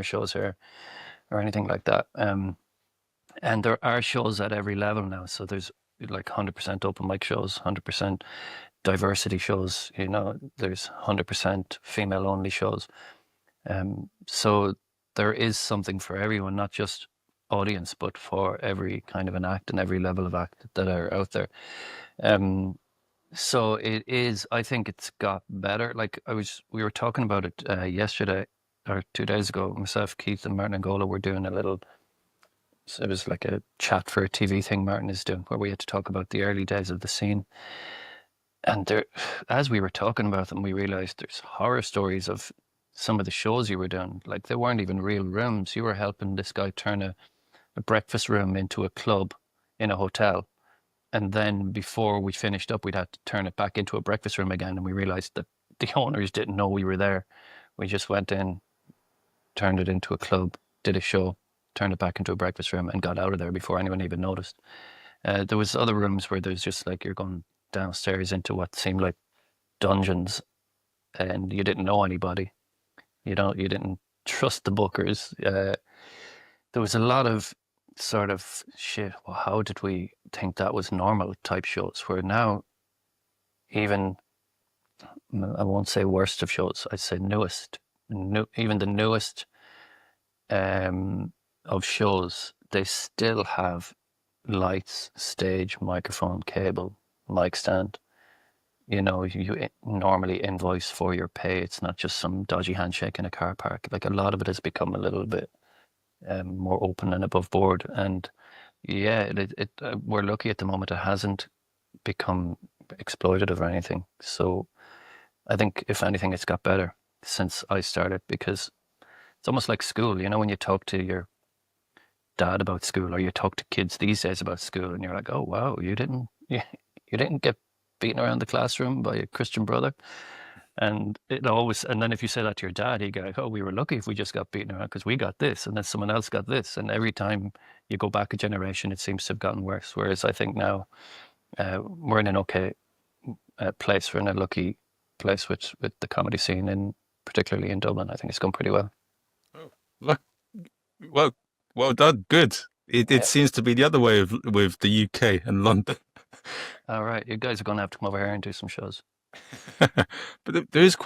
our shows here or anything like that. And there are shows at every level now. So there's like 100% open mic shows, 100% diversity shows. There's 100% female only shows. So there is something for everyone, not just audience, but for every kind of an act and every level of act that are out there. So it is, I think it's got better. Like we were talking about it yesterday or 2 days ago. Myself, Keith, and Martin Angola were doing a little. So it was like a chat for a TV thing Martin is doing, where we had to talk about the early days of the scene. And there, as we were talking about them, we realized there's horror stories of some of the shows you were doing. Like they weren't even real rooms. You were helping this guy turn a breakfast room into a club in a hotel. And then before we finished up, we'd had to turn it back into a breakfast room again. And we realized that the owners didn't know we were there. We just went in, turned it into a club, did a show, turned it back into a breakfast room, and got out of there before anyone even noticed. There was other rooms where there's just like you're going downstairs into what seemed like dungeons, and you didn't know anybody. You didn't trust the bookers. There was a lot of sort of shit. Well, how did we think that was normal type shows? Where now, even I won't say worst of shows. I'd say newest. Even the newest of shows, they still have lights, stage, microphone, cable, mic stand. You normally invoice for your pay. It's not just some dodgy handshake in a car park. Like a lot of it has become a little bit more open and above board. And yeah, we're lucky at the moment it hasn't become exploitative or anything. So I think if anything, it's got better since I started, because it's almost like school. When you talk to your dad about school, or you talk to kids these days about school, and you're like, oh wow, you didn't get beaten around the classroom by a Christian brother. And then if you say that to your dad, he'd go like, oh, we were lucky if we just got beaten around because we got this, and then someone else got this. And every time you go back a generation, it seems to have gotten worse. Whereas I think now we're in an okay place. We're in a lucky place with the comedy scene, particularly in Dublin. I think it's gone pretty well. Oh, look, well done. Good. It seems to be the other way with the UK and London. All right, you guys are going to have to come over here and do some shows. But there is